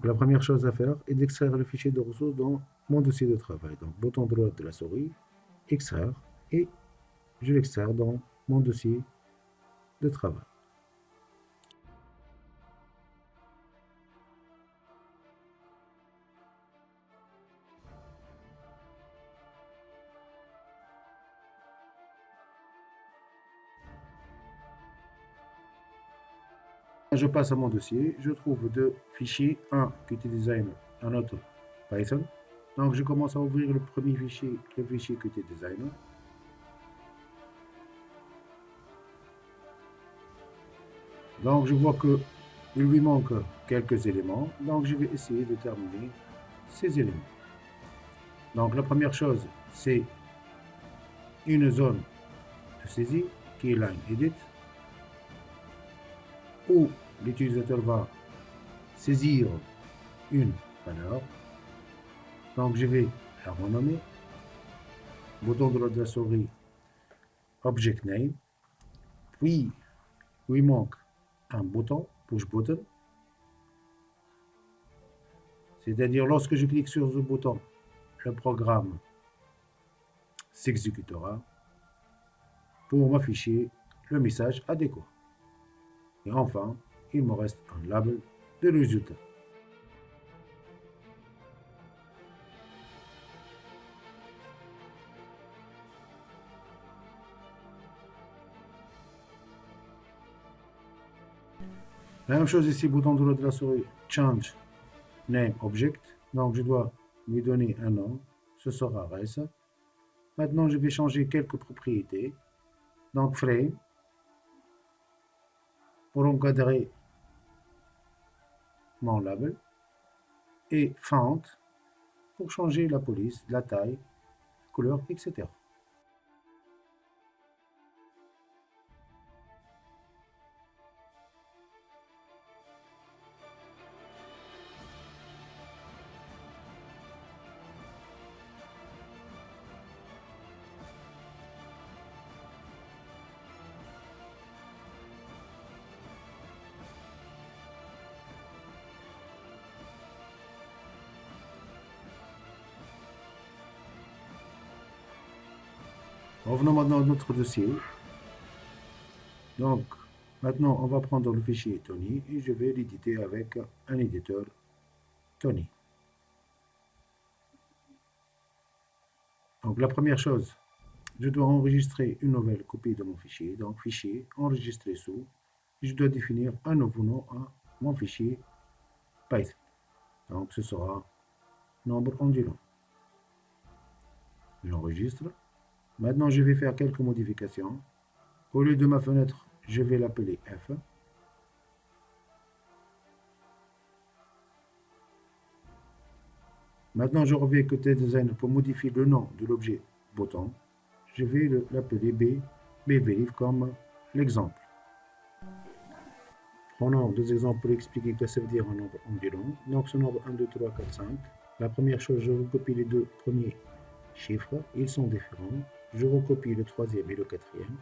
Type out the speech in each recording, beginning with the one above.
Donc la première chose à faire est d'extraire le fichier de ressources dans mon dossier de travail. Donc bouton droit de la souris, extraire, et je l'extrais dans mon dossier de travail. Je passe à mon dossier, je trouve deux fichiers, un Qt Designer, un autre Python. Donc je commence à ouvrir le premier fichier, le fichier Qt Designer. Donc je vois qu'il lui manque quelques éléments, donc je vais essayer de terminer ces éléments. Donc la première chose, c'est une zone de saisie qui est Line Edit, où l'utilisateur va saisir une valeur. Donc je vais la renommer, bouton droit de la souris, Object Name, puis il manque un bouton, Push Button, c'est-à-dire lorsque je clique sur ce bouton, le programme s'exécutera pour m'afficher le message adéquat. Et enfin, il me reste un label de résultat. La même chose ici, bouton droit de la souris, Change Name Object. Donc je dois lui donner un nom, ce sera Race. Maintenant je vais changer quelques propriétés. Donc Frame, pour encadrer mon label, et Font, pour changer la police, la taille, couleur, etc. Revenons maintenant à notre dossier. Donc, maintenant, on va prendre le fichier Tony et je vais l'éditer avec un éditeur Tony. Donc, la première chose, je dois enregistrer une nouvelle copie de mon fichier. Donc, fichier, enregistrer sous. Je dois définir un nouveau nom à mon fichier Python. Donc, ce sera nombre ondulant. J'enregistre. Maintenant, je vais faire quelques modifications. Au lieu de ma fenêtre, je vais l'appeler F. Maintenant, je reviens côté design pour modifier le nom de l'objet bouton. Je vais l'appeler bVerif comme l'exemple. Prenons deux exemples pour expliquer que ça veut dire un nombre ondulant. Donc, ce nombre 1, 2, 3, 4, 5. La première chose, je recopie les deux premiers chiffres. Ils sont différents. Je recopie le troisième et le quatrième.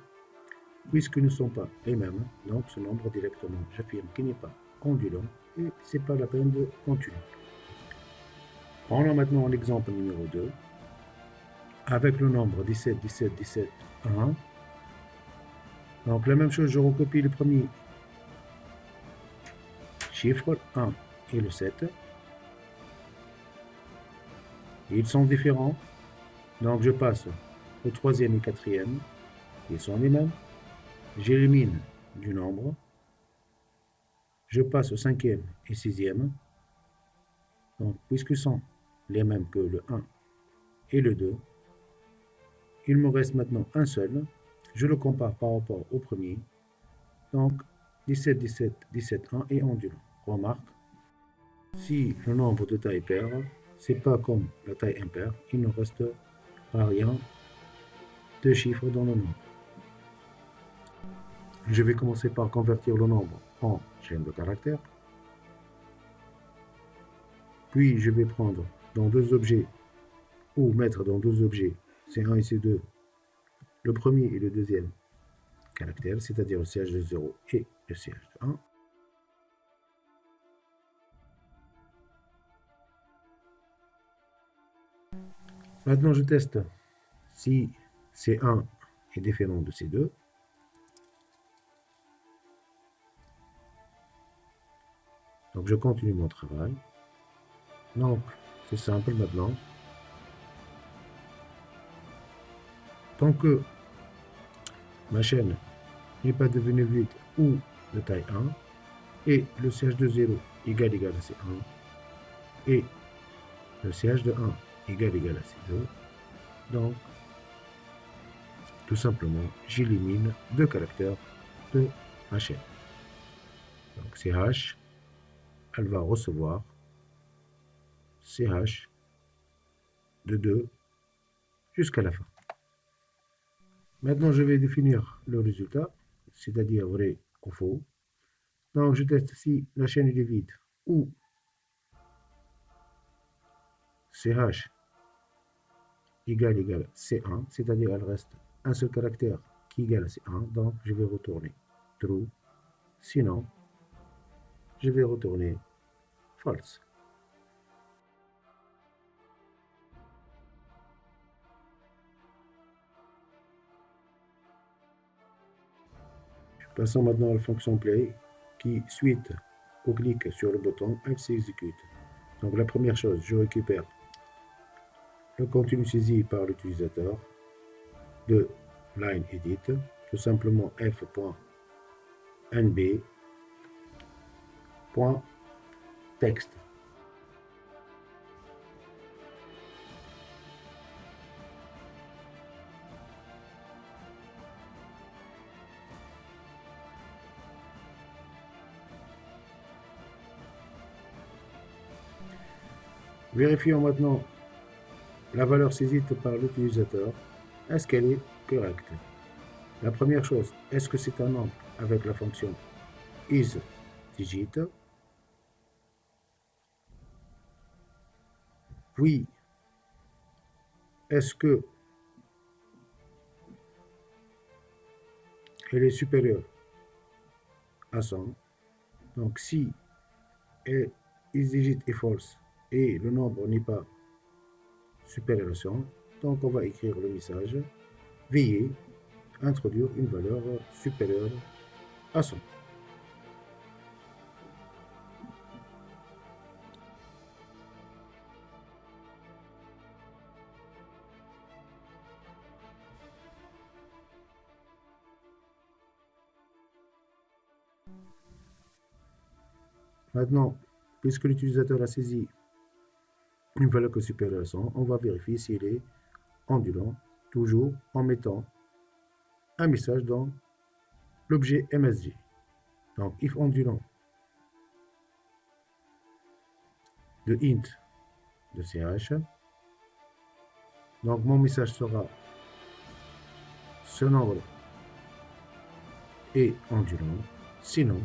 Puisque nous ne sont pas les mêmes, donc ce nombre directement, j'affirme qu'il n'est pas ondulant et ce n'est pas la peine de continuer. Prenons maintenant l'exemple numéro 2. Avec le nombre 17, 17, 17, 1. Donc la même chose, je recopie le premier chiffre, 1 et le 7. Ils sont différents. Donc je passe au troisième et quatrième. Ils sont les mêmes. J'élimine du nombre. Je passe au cinquième et sixième. Donc puisqu'ils sont les mêmes que le 1 et le 2, il me reste maintenant un seul. Je le compare par rapport au premier. Donc 17, 17, 17, 1 est ondulant. Remarque, si le nombre de taille paire, c'est pas comme la taille impaire, il ne reste rien de chiffres dans le nombre. Je vais commencer par convertir le nombre en chaîne de caractères. Puis je vais prendre dans deux objets, ou mettre dans deux objets, C1 et C2, le premier et le deuxième caractère, c'est-à-dire le CH de 0 et le CH de 1. Maintenant, je teste si C1 est différent de C2. Donc, je continue mon travail. Donc, c'est simple maintenant. Tant que ma chaîne n'est pas devenue vide ou de taille 1, et le CH de 0 égal à C1, et le CH de 1 égal à C2, donc, tout simplement, j'élimine deux caractères de ma chaîne. Donc, CH, elle va recevoir CH de 2 jusqu'à la fin. Maintenant, je vais définir le résultat, c'est-à-dire vrai ou faux. Donc, je teste si la chaîne est vide ou CH égale C1, c'est-à-dire elle reste un seul caractère qui égale à C1, donc je vais retourner true. Sinon, je vais retourner false. Passons maintenant à la fonction play qui, suite au clic sur le bouton, elle s'exécute. Donc la première chose, je récupère le contenu saisi par l'utilisateur de line edit, tout simplement f.nb.text. Vérifions maintenant la valeur saisie par l'utilisateur. Est-ce qu'elle est correcte? La première chose, est-ce que c'est un nombre avec la fonction isDigit? Puis, est-ce que elle est supérieure à 100? Donc, si isDigit est false et le nombre n'est pas supérieur à 100, donc on va écrire le message veuillez introduire une valeur supérieure à 100. Maintenant, puisque l'utilisateur a saisi une valeur que supérieure à 100, on va vérifier s'il est ondulant, toujours en mettant un message dans l'objet MSG. Donc, if ondulant de int de ch. Donc, mon message sera ce nombre est ondulant. Sinon,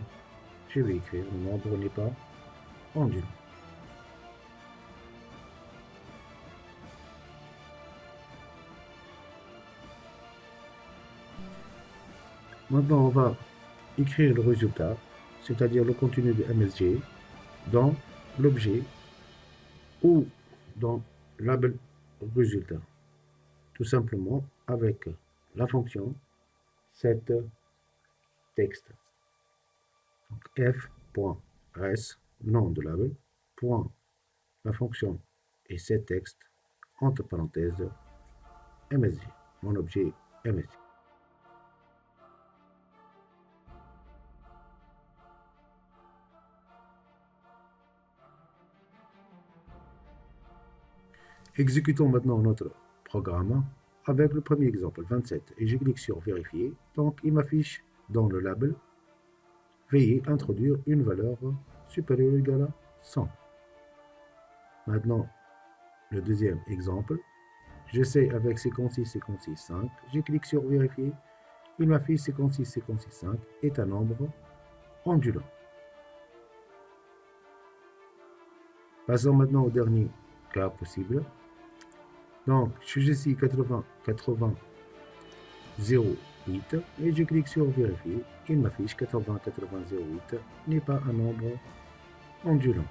je vais écrire le nombre n'est pas ondulant. Maintenant, on va écrire le résultat, c'est-à-dire le contenu de MSG, dans l'objet ou dans label résultat. Tout simplement avec la fonction setText. Donc f.res, nom de label, point, la fonction et setText, entre parenthèses, MSG, mon objet MSG. Exécutons maintenant notre programme avec le premier exemple, 27, et je clique sur vérifier. Donc, il m'affiche dans le label veuillez introduire une valeur supérieure ou égale à 100. Maintenant, le deuxième exemple, j'essaie avec 56, 5, je clique sur vérifier, il m'affiche 56, 5 est un nombre ondulant. Passons maintenant au dernier cas possible. Donc, je suis ici 80, 80, 08 et je clique sur vérifier. Il m'affiche 80, 80, 08 n'est pas un nombre ondulant.